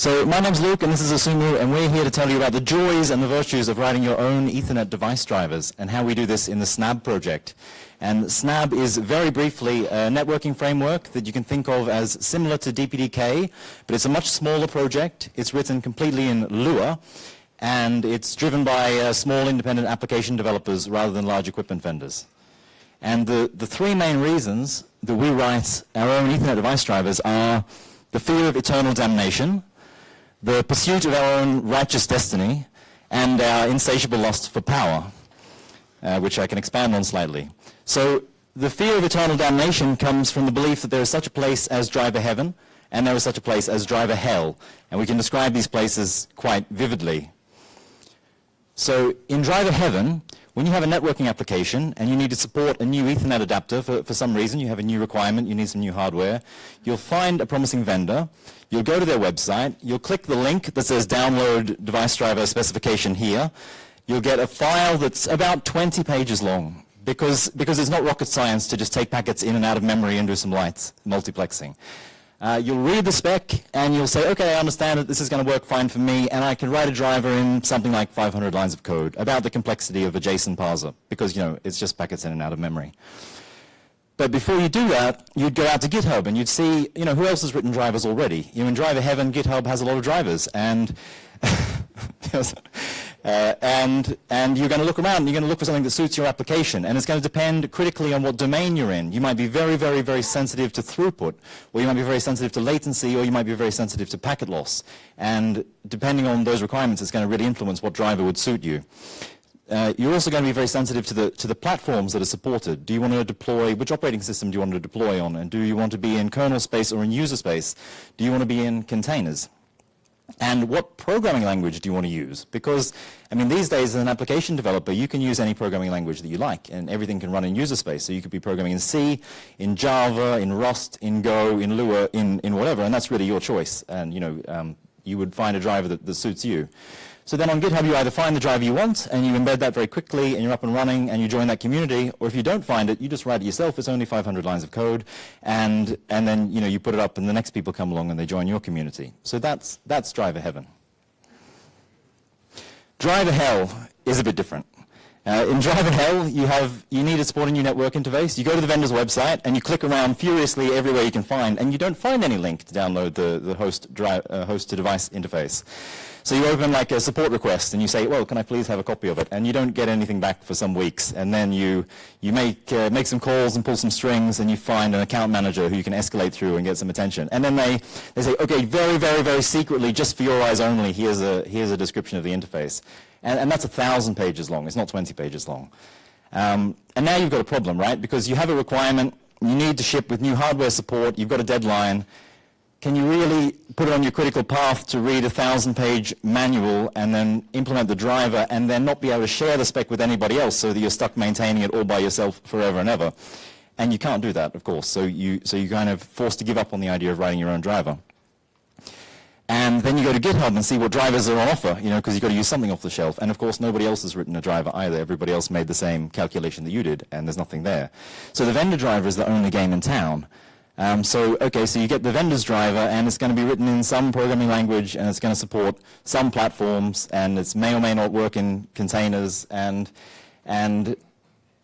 So my name's Luke and this is Asumu, and we're here to tell you about the joys and the virtues of writing your own Ethernet device drivers and how we do this in the Snabb project. And Snabb is very briefly a networking framework that you can think of as similar to DPDK, but it's a much smaller project. It's written completely in Lua, and it's driven by small independent application developers rather than large equipment vendors. And the three main reasons that we write our own Ethernet device drivers are the fear of eternal damnation, the pursuit of our own righteous destiny, and our insatiable lust for power, which I can expand on slightly. So the fear of eternal damnation comes from the belief that there is such a place as driver heaven, and there is such a place as driver hell, and we can describe these places quite vividly. So in driver heaven, when you have a networking application and you need to support a new Ethernet adapter for some reason, you have a new requirement, you need some new hardware, you'll find a promising vendor, you'll go to their website, you'll click the link that says download device driver specification here, you'll get a file that's about 20 pages long because it's not rocket science to just take packets in and out of memory and do some light multiplexing. You'll read the spec and you'll say, okay, I understand that this is going to work fine for me, and I can write a driver in something like 500 lines of code about the complexity of a JSON parser because, you know, it's just packets in and out of memory. But before you do that, you'd go out to GitHub and you'd see, you know, who else has written drivers already. You know, in driver heaven, GitHub has a lot of drivers, and and you're going to look around and you're going to look for something that suits your application, and it's going to depend critically on what domain you're in. You might be very, very, very sensitive to throughput, or you might be very sensitive to latency, or you might be very sensitive to packet loss. And depending on those requirements, it's going to really influence what driver would suit you. You're also going to be very sensitive to the platforms that are supported. Do you want to deploy, which operating system do you want to deploy on? And do you want to be in kernel space or in user space? Do you want to be in containers? And what programming language do you want to use? Because, I mean, these days as an application developer, you can use any programming language that you like, and everything can run in user space. So you could be programming in C, in Java, in Rust, in Go, in Lua, in whatever, and that's really your choice. And, you know, you would find a driver that suits you. So then on GitHub, you either find the driver you want, and you embed that very quickly, and you're up and running, and you join that community, or if you don't find it, you just write it yourself. It's only 500 lines of code, and then, you know, you put it up, and the next people come along, and they join your community. So that's driver heaven. Driver hell is a bit different. In driver hell, you need to support a new network interface. You go to the vendor's website, and you click around furiously everywhere you can find, and you don't find any link to download the host-to-device interface. So you open like a support request and you say, well, can I please have a copy of it? And you don't get anything back for some weeks. And then you make some calls and pull some strings, and you find an account manager who you can escalate through and get some attention. And then they say, okay, very, very, very secretly, just for your eyes only, here's a description of the interface. And that's 1,000 pages long. It's not 20 pages long. And now you've got a problem, right? Because you have a requirement, you need to ship with new hardware support, you've got a deadline. Can you really put it on your critical path to read a 1,000-page manual and then implement the driver and then not be able to share the spec with anybody else so that you're stuck maintaining it all by yourself forever and ever? And you can't do that, of course. So you're kind of forced to give up on the idea of writing your own driver. And then you go to GitHub and see what drivers are on offer, you know, because you've got to use something off the shelf. And of course, nobody else has written a driver either. Everybody else made the same calculation that you did, and there's nothing there. So the vendor driver is the only game in town. So you get the vendor's driver, and it's going to be written in some programming language, and it's going to support some platforms, and it may or may not work in containers, and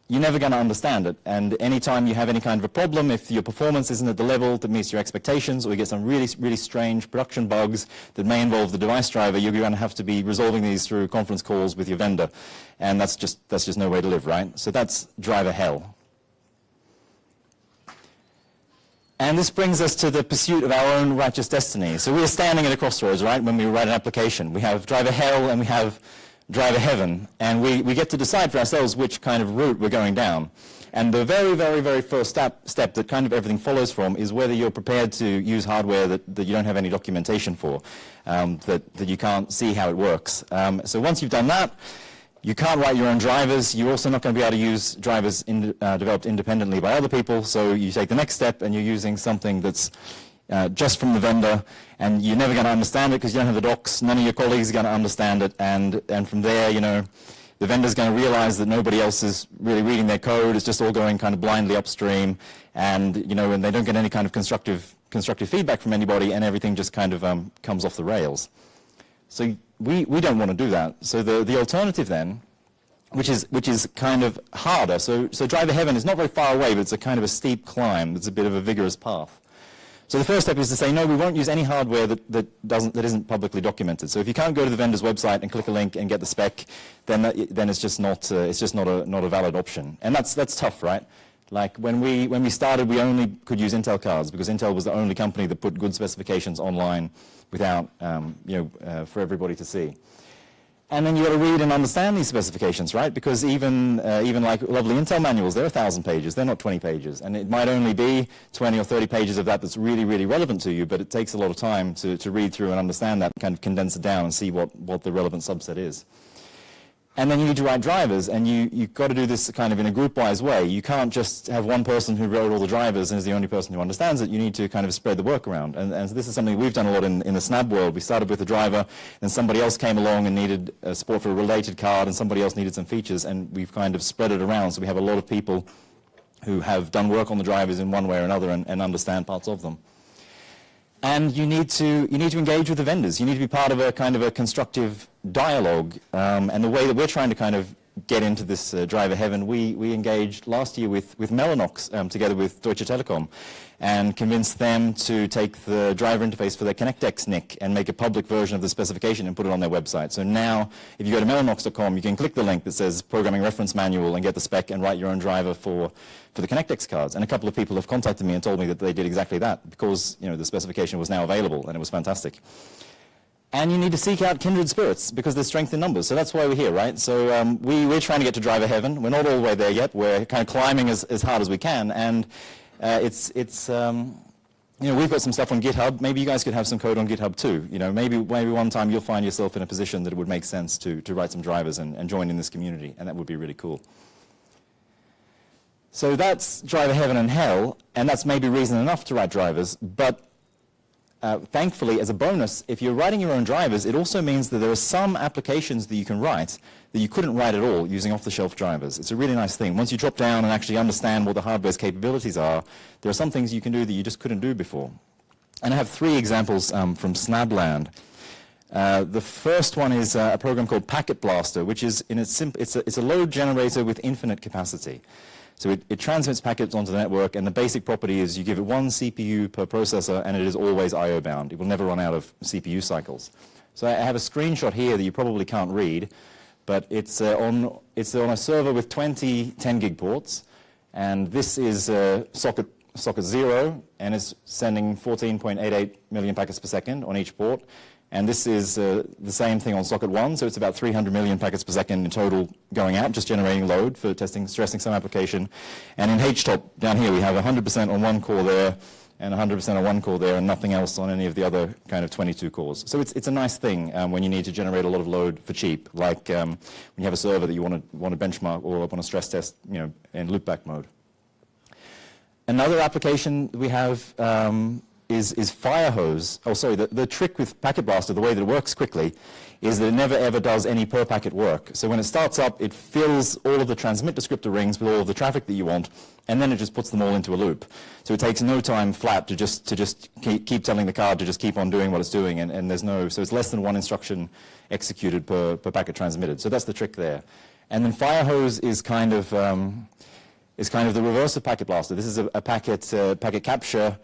you're never going to understand it. And anytime you have any kind of a problem, if your performance isn't at the level that meets your expectations, or you get some really, really strange production bugs that may involve the device driver, you're going to have to be resolving these through conference calls with your vendor, and that's just no way to live, right? So that's driver hell. And this brings us to the pursuit of our own righteous destiny. So we're standing at a crossroads, right, when we write an application. We have driver hell and we have driver heaven. And we get to decide for ourselves which kind of route we're going down. And the very, very, very first step that kind of everything follows from is whether you're prepared to use hardware that you don't have any documentation for, that you can't see how it works. So once you've done that, you can't write your own drivers. You're also not going to be able to use drivers developed independently by other people. So you take the next step and you're using something that's just from the vendor, and you're never going to understand it because you don't have the docs. None of your colleagues are going to understand it. And from there, you know, the vendor's going to realize that nobody else is really reading their code. It's just all going kind of blindly upstream. And, you know, and they don't get any kind of constructive constructive feedback from anybody, and everything just kind of comes off the rails. So we don't want to do that. So the alternative then, which is kind of harder. So driver heaven is not very far away, but it's a kind of a steep climb. It's a bit of a vigorous path. So the first step is to say, no, we won't use any hardware that isn't publicly documented. So if you can't go to the vendor's website and click a link and get the spec, then it's just not a valid option. And that's tough, right? Like when we started, we only could use Intel cards because Intel was the only company that put good specifications online without for everybody to see. And then you got to read and understand these specifications, right? Because even like lovely Intel manuals, they're 1,000 pages. They're not 20 pages. And it might only be 20 or 30 pages of that that's really, really relevant to you, but it takes a lot of time to read through and understand that, kind of condense it down and see what the relevant subset is. And then you need to write drivers, and you've got to do this kind of in a group-wise way. You can't just have one person who wrote all the drivers and is the only person who understands it. You need to kind of spread the work around. And so this is something we've done a lot in the Snabb world. We started with a driver, then somebody else came along and needed support for a related card, and somebody else needed some features, and we've kind of spread it around. So we have a lot of people who have done work on the drivers in one way or another and understand parts of them. And you need to engage with the vendors. You need to be part of a kind of a constructive dialogue. And the way that we're trying to kind of get into this driver heaven, we engaged last year with Mellanox together with Deutsche Telekom and convinced them to take the driver interface for their ConnectX NIC and make a public version of the specification and put it on their website. So now, if you go to mellanox.com, you can click the link that says Programming Reference Manual and get the spec and write your own driver for the ConnectX cards. And a couple of people have contacted me and told me that they did exactly that because the specification was now available and it was fantastic. And you need to seek out kindred spirits because there's strength in numbers. So that's why we're here, right? So we're trying to get to driver heaven. We're not all the way there yet. We're kind of climbing as hard as we can. And we've got some stuff on GitHub. Maybe you guys could have some code on GitHub too. Maybe one time you'll find yourself in a position that it would make sense to write some drivers and join in this community, and that would be really cool. So that's driver heaven and hell, and that's maybe reason enough to write drivers, but thankfully, as a bonus, if you're writing your own drivers, it also means that there are some applications that you can write that you couldn't write at all using off-the-shelf drivers. It's a really nice thing. Once you drop down and actually understand what the hardware's capabilities are, there are some things you can do that you just couldn't do before. And I have 3 examples from Snabbland. The first one is a program called Packet Blaster, which is it's a load generator with infinite capacity. So it transmits packets onto the network, and the basic property is you give it 1 CPU per processor, and it is always I/O bound. It will never run out of CPU cycles. So I have a screenshot here that you probably can't read, but it's on a server with 20 10-gig ports, and this is socket 0, and it's sending 14.88 million packets per second on each port. And this is the same thing on socket 1, so it's about 300 million packets per second in total going out, just generating load for stressing some application. And in HTOP down here, we have 100% on one core there, and 100% on one core there, and nothing else on any of the other kind of 22 cores. So it's a nice thing when you need to generate a lot of load for cheap, like when you have a server that you want to benchmark or want to stress test, in loopback mode. Another application we have is Firehose. Oh, sorry, the trick with Packet Blaster, the way that it works quickly, is that it never ever does any per packet work. So when it starts up, it fills all of the transmit descriptor rings with all of the traffic that you want, and then it just puts them all into a loop. So it takes no time flat to just keep telling the card to just keep on doing what it's doing, and so it's less than 1 instruction executed per packet transmitted. So that's the trick there. And then Firehose is kind of the reverse of Packet Blaster. This is a packet capture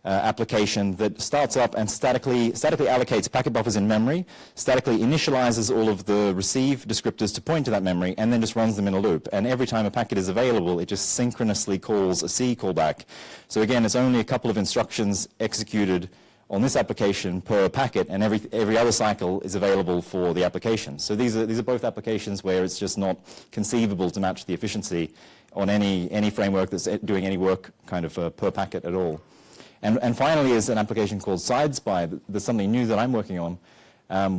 application that starts up and statically allocates packet buffers in memory, statically initializes all of the receive descriptors to point to that memory, and then just runs them in a loop. And every time a packet is available, it just synchronously calls a C callback. So again, it's only a couple of instructions executed on this application per packet, and every other cycle is available for the application. So these are both applications where it's just not conceivable to match the efficiency on any framework that's doing any work kind of per packet at all. And finally is an application called SideSpy. There's something new that I'm working on,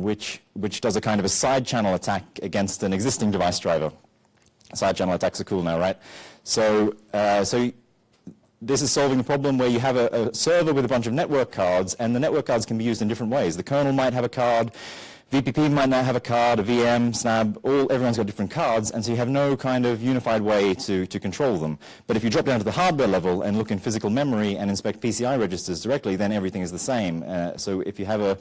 which does a kind of a side channel attack against an existing device driver. Side channel attacks are cool now, right? So this is solving a problem where you have a server with a bunch of network cards, and the network cards can be used in different ways. The kernel might have a card VPP might not have a card, a VM, Snabb, everyone's got different cards, and so you have no kind of unified way to control them. But if you drop down to the hardware level and look in physical memory and inspect PCI registers directly, then everything is the same. So if you have a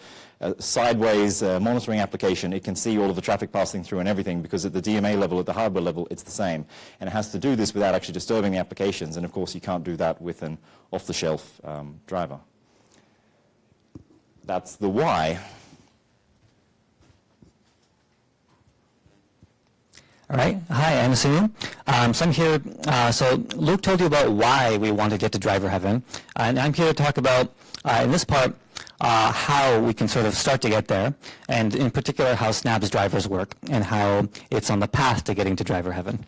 sideways monitoring application, it can see all of the traffic passing through and everything, because at the DMA level, at the hardware level, it's the same. And it has to do this without actually disturbing the applications, and of course you can't do that with an off-the-shelf driver. That's the why. All right. Hi, I'm Sunil. So I'm here. So Luke told you about why we want to get to driver heaven, and I'm here to talk about, in this part, how we can sort of start to get there, and in particular how Snabb's drivers work and how it's on the path to getting to driver heaven.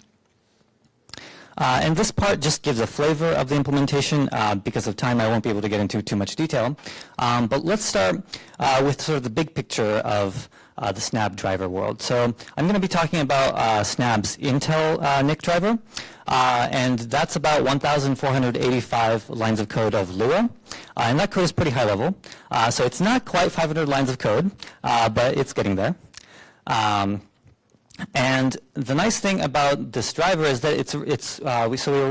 And this part just gives a flavor of the implementation. Because of time, I won't be able to get into too much detail. But let's start with sort of the big picture of the Snabb driver world. So I'm going to be talking about Snabb's Intel NIC driver, and that's about 1,485 lines of code of Lua, and that code is pretty high level. So it's not quite 500 lines of code, but it's getting there. And the nice thing about this driver is that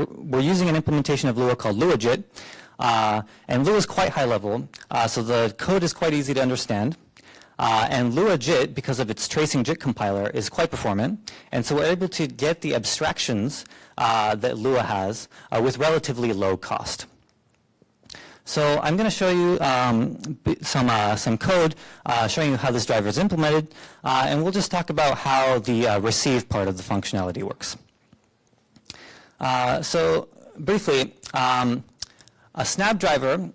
we're using an implementation of Lua called LuaJIT, and Lua is quite high level, so the code is quite easy to understand. And LuaJIT, because of its tracing JIT compiler, is quite performant, and so we're able to get the abstractions that Lua has with relatively low cost. So I'm going to show you some code showing you how this driver is implemented, and we'll just talk about how the receive part of the functionality works. So briefly, a Snabb driver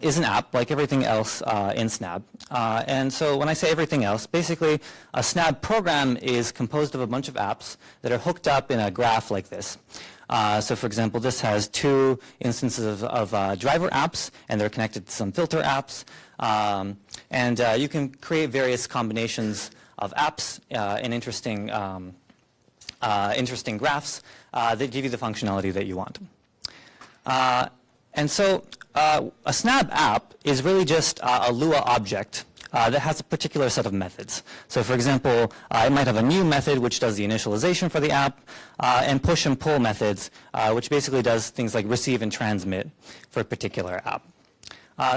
is an app like everything else in Snabb. And so when I say everything else, basically a Snabb program is composed of a bunch of apps that are hooked up in a graph like this. So for example, this has two instances of driver apps, and they're connected to some filter apps. And you can create various combinations of apps in interesting graphs that give you the functionality that you want. And so a Snabb app is really just a Lua object that has a particular set of methods. So for example, it might have a new method which does the initialization for the app, and push and pull methods, which basically does things like receive and transmit for a particular app.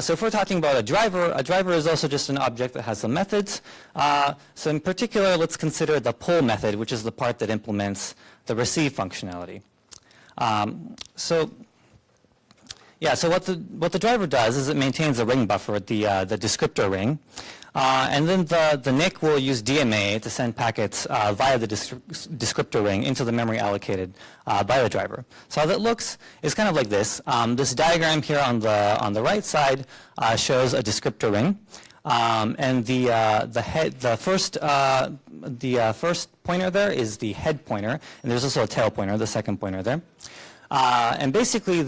So if we're talking about a driver is also just an object that has some methods. So in particular, let's consider the pull method, which is the part that implements the receive functionality. So what the driver does is it maintains a ring buffer, the descriptor ring, and then the NIC will use DMA to send packets via the descriptor ring into the memory allocated by the driver. So how that looks is kind of like this. This diagram here on the right side shows a descriptor ring, and the first pointer there is the head pointer, and there's also a tail pointer, the second pointer there, and basically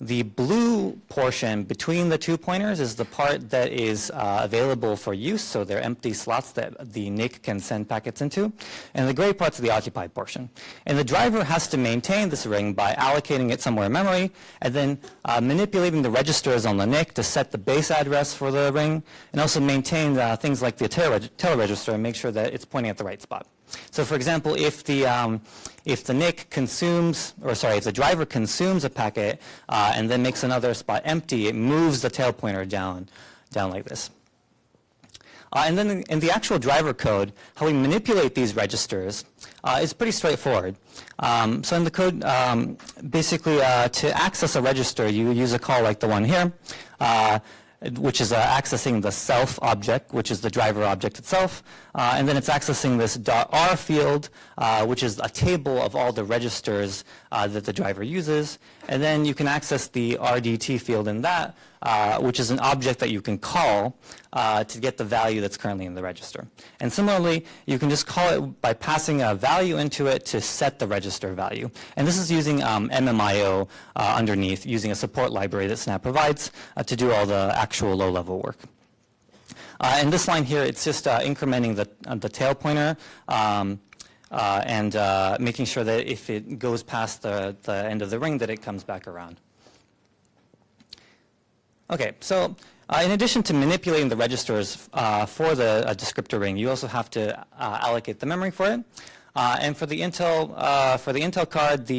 the blue portion between the two pointers is the part that is available for use, so they're empty slots that the NIC can send packets into, and the gray part's the occupied portion. And the driver has to maintain this ring by allocating it somewhere in memory, and then manipulating the registers on the NIC to set the base address for the ring, and also maintain things like the tail register and make sure that it's pointing at the right spot. So for example, if the NIC consumes, if the driver consumes a packet and then makes another spot empty, it moves the tail pointer down like this. And then in the actual driver code, how we manipulate these registers is pretty straightforward. So in the code, basically to access a register, you use a call like the one here, which is accessing the self object, which is the driver object itself, and then it's accessing this .r field, which is a table of all the registers that the driver uses, and then you can access the RDT field in that, which is an object that you can call to get the value that's currently in the register. And similarly, you can just call it by passing a value into it to set the register value. And this is using MMIO underneath, using a support library that Snabb provides to do all the actual low-level work. And this line here, it's just incrementing the tail pointer and making sure that if it goes past the end of the ring, that it comes back around. Okay, so in addition to manipulating the registers for the descriptor ring, you also have to allocate the memory for it. And for the Intel card,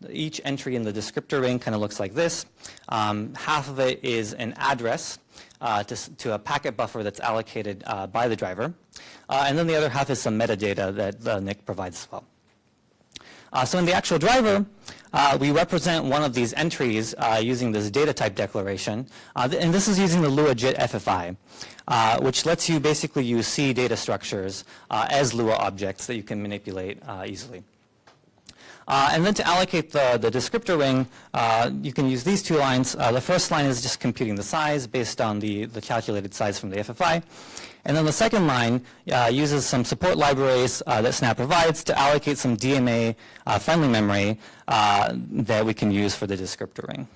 each entry in the descriptor ring kind of looks like this. Half of it is an address to a packet buffer that's allocated by the driver. And then the other half is some metadata that the NIC provides as well. So in the actual driver, we represent one of these entries using this data type declaration. And this is using the Lua-JIT FFI, which lets you basically use C data structures as Lua objects that you can manipulate easily. And then to allocate the descriptor ring, you can use these two lines. The first line is just computing the size based on the calculated size from the FFI. And then the second line uses some support libraries that Snabb provides to allocate some DMA friendly memory that we can use for the descriptor ring.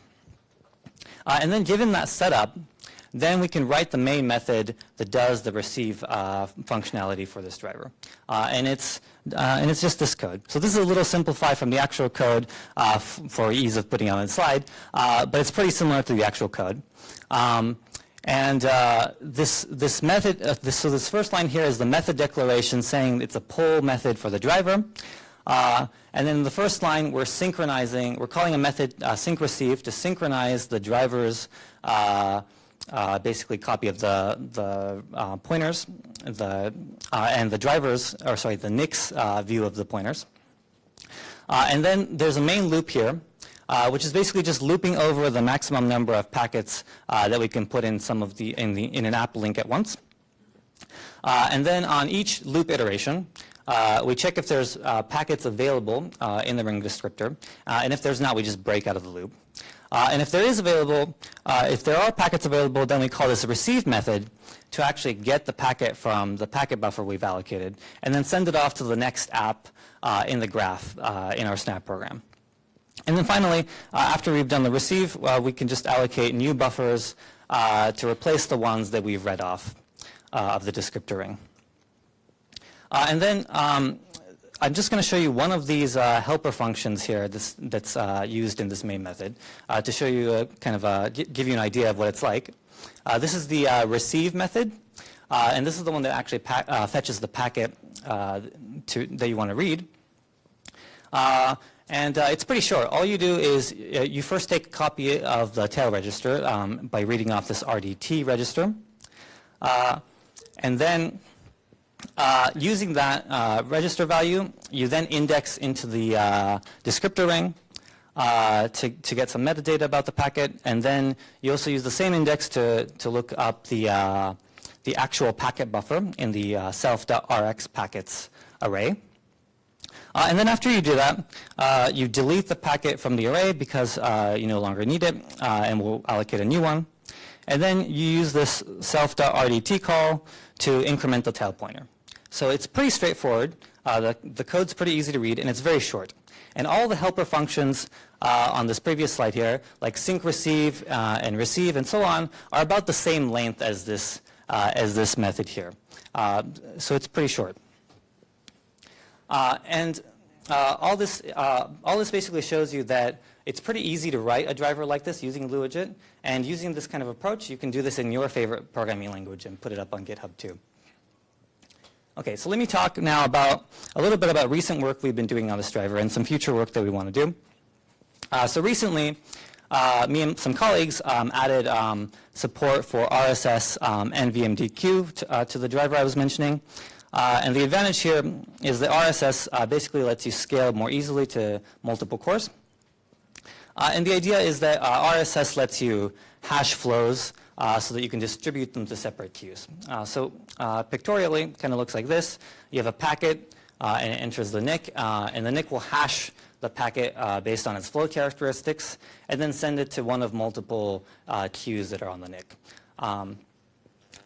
And then given that setup, then we can write the main method that does the receive functionality for this driver. And it's just this code. So this is a little simplified from the actual code for ease of putting on the slide, but it's pretty similar to the actual code. This method, so this first line here is the method declaration saying it's a pull method for the driver. And then the first line, we're calling a method sync receive to synchronize the driver's basically copy of the pointers, and the driver's, the NIC's view of the pointers. And then there's a main loop here, which is basically just looping over the maximum number of packets that we can put in in an app link at once. And then on each loop iteration, we check if there's packets available in the ring descriptor, and if there's not, we just break out of the loop. And if there are packets available, then we call this a receive method to actually get the packet from the packet buffer we've allocated, and then send it off to the next app in the graph in our Snabb program. And then finally, after we've done the receive, we can just allocate new buffers to replace the ones that we've read off of the descriptor ring. And then I'm just going to show you one of these helper functions here that's used in this main method to show you give you an idea of what it's like. This is the receive method, and this is the one that actually fetches the packet that you want to read. And it's pretty short. All you do is you first take a copy of the tail register by reading off this RDT register. And then using that register value, you then index into the descriptor ring to get some metadata about the packet. And then you also use the same index to look up the actual packet buffer in the self.rx packets array. And then after you do that, you delete the packet from the array because you no longer need it, and we'll allocate a new one. And then you use this self.rdt call to increment the tail pointer. So it's pretty straightforward. The code's pretty easy to read, and it's very short. And all the helper functions on this previous slide here, like sync receive and so on, are about the same length as this method here. So it's pretty short. All this basically shows you that it's pretty easy to write a driver like this using Lua-JIT, and using this kind of approach, you can do this in your favorite programming language and put it up on GitHub too. Okay, so let me talk now a little bit about recent work we've been doing on this driver and some future work that we want to do. So recently, me and some colleagues added support for RSS and VMDQ to the driver I was mentioning. And the advantage here is that RSS basically lets you scale more easily to multiple cores. And the idea is that RSS lets you hash flows so that you can distribute them to separate queues. So pictorially, kind of looks like this. You have a packet, and it enters the NIC, and the NIC will hash the packet based on its flow characteristics, and then send it to one of multiple queues that are on the NIC.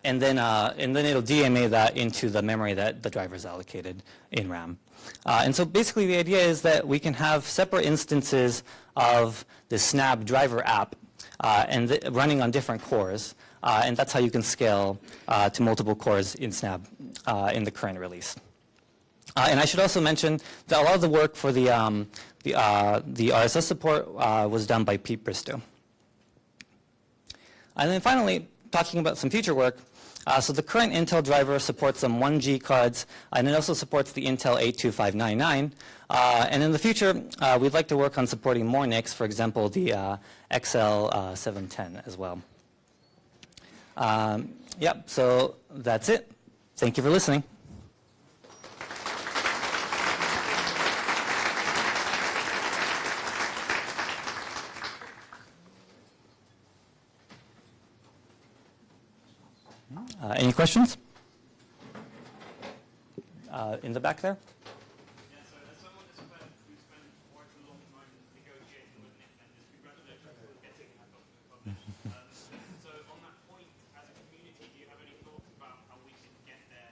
And then it'll DMA that into the memory that the driver is allocated in RAM. And so basically the idea is that we can have separate instances of the Snabb driver app and running on different cores. And that's how you can scale to multiple cores in Snabb in the current release. And I should also mention that a lot of the work for the RSS support was done by Pete Bristow. And then finally, talking about some future work, so the current Intel driver supports some 1G cards, and it also supports the Intel 82599. And in the future, we'd like to work on supporting more NICs, for example, the XL710 as well. Yep, so that's it. Thank you for listening. Any questions? In the back there? Yeah, so as someone who spent quite a long time negotiating with NIC vendors, congratulations on getting that document published. So on that point, as a community, do you have any thoughts about how we can get there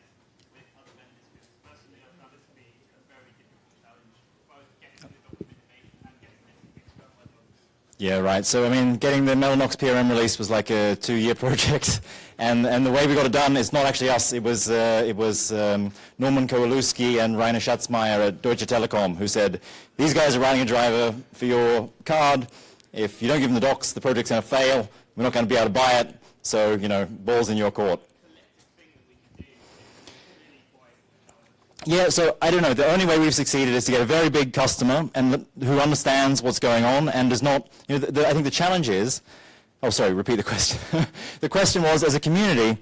with other vendors? Because personally, I've found this to be a very difficult challenge, both getting the documentation and getting it fixed up by others. Yeah, right. So, I mean, getting the Mellanox PRM release was like a 2-year project. And the way we got it done is not actually us. It was Norman Kowalewski and Rainer Schatzmeier at Deutsche Telekom who said, these guys are writing a driver for your card. If you don't give them the docs, the project's going to fail. We're not going to be able to buy it. So, you know, ball's in your court. Yeah, so I don't know. The only way we've succeeded is to get a very big customer and who understands what's going on and does not, you know, I think the challenge is, oh, sorry, repeat the question. The question was, as a community,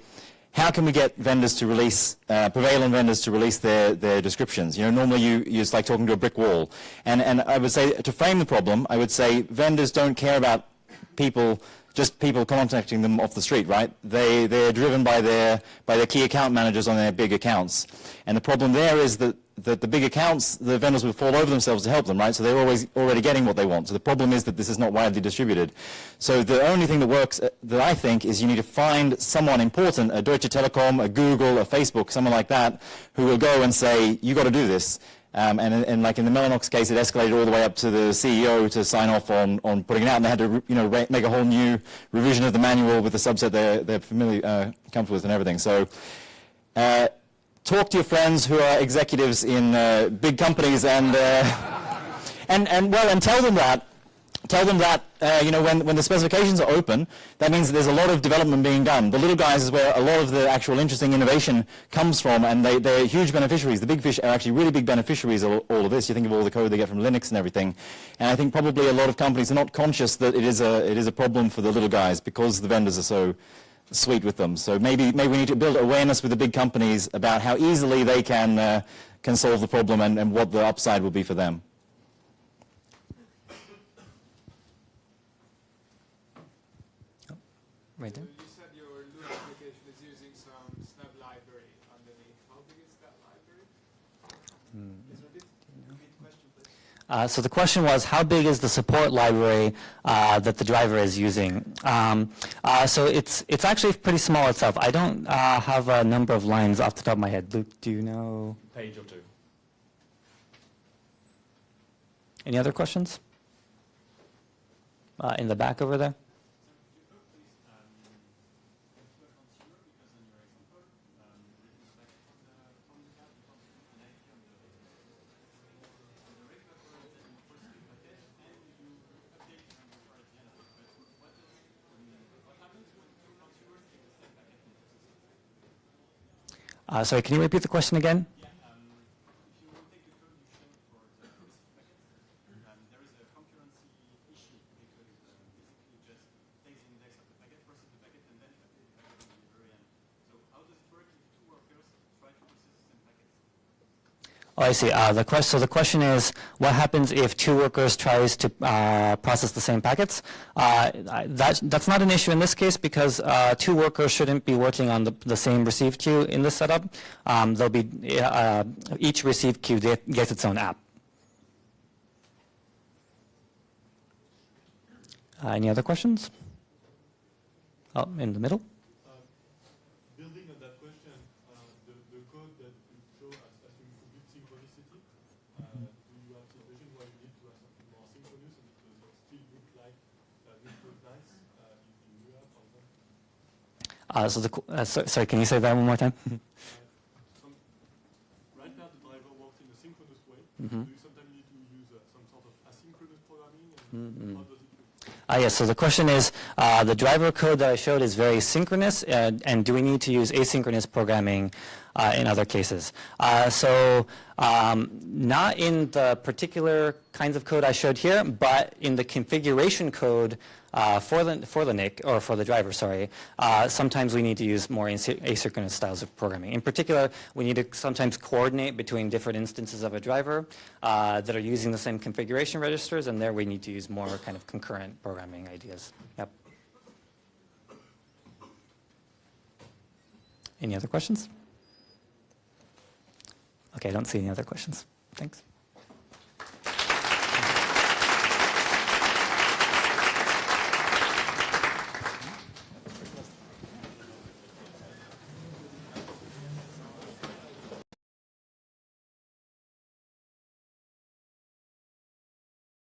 how can we get vendors to release, prevalent vendors to release their descriptions? You know, normally it's like talking to a brick wall. And I would say, to frame the problem, I would say vendors don't care about people, just people contacting them off the street, right? They're driven by their key account managers on their big accounts. And the problem there is that the big accounts, the vendors will fall over themselves to help them, right? So they're always already getting what they want. So the problem is that this is not widely distributed. So the only thing that works, that I think, is you need to find someone important, a Deutsche Telekom, a Google, a Facebook, someone like that, who will go and say, you got to do this. And like in the Mellanox case, it escalated all the way up to the CEO to sign off on putting it out, and they had to, you know, make a whole new revision of the manual with the subset they're familiar, comfortable with and everything. So talk to your friends who are executives in big companies and tell them that. Tell them that, you know, when the specifications are open, that means that there's a lot of development being done. The little guys is where a lot of the actual interesting innovation comes from, and they're huge beneficiaries. The big fish are actually really big beneficiaries of all of this. You think of all the code they get from Linux and everything. And I think probably a lot of companies are not conscious that it is a problem for the little guys because the vendors are so sweet with them. So maybe we need to build awareness with the big companies about how easily they can solve the problem and what the upside will be for them. Right there. You said your Lua application is using some Snabb library underneath. How big is that library? Repeat the question, please. So the question was, how big is the support library that the driver is using? So it's actually pretty small itself. I don't have a number of lines off the top of my head. Luke, do you know? Page or two. Any other questions? In the back over there? Sorry, can you repeat the question again? Yeah, if you will take the solution for the specific packets, there is a concurrency issue because basically just takes the index of the packet, processes the packet, and then updates the packet at the very end. So how does it work if two workers try to process the same packets? Oh, I see. So the question is, what happens if two workers tries to process the same packets? That's not an issue in this case because two workers shouldn't be working on the same receive queue in this setup. They'll be each receive queue gets its own app. Any other questions? Oh, in the middle. Building on that question, the code that you show as asking for good synchronicity, do you have situation where you need to have something more synchronous and it does still look like this code nice in Lua, for example? Sorry, can you say that one more time? Right now the driver works in a synchronous way. Do you sometimes need to use some sort of asynchronous programming? And how does it look? Yes, so the question is, the driver code that I showed is very synchronous, and do we need to use asynchronous programming in other cases? Not in the particular kinds of code I showed here, but in the configuration code for the NIC, or for the driver, sorry, sometimes we need to use more asynchronous styles of programming. In particular, we need to sometimes coordinate between different instances of a driver that are using the same configuration registers, and there we need to use more kind of concurrent programming ideas. Yep. Any other questions? Okay, I don't see any other questions. Thanks.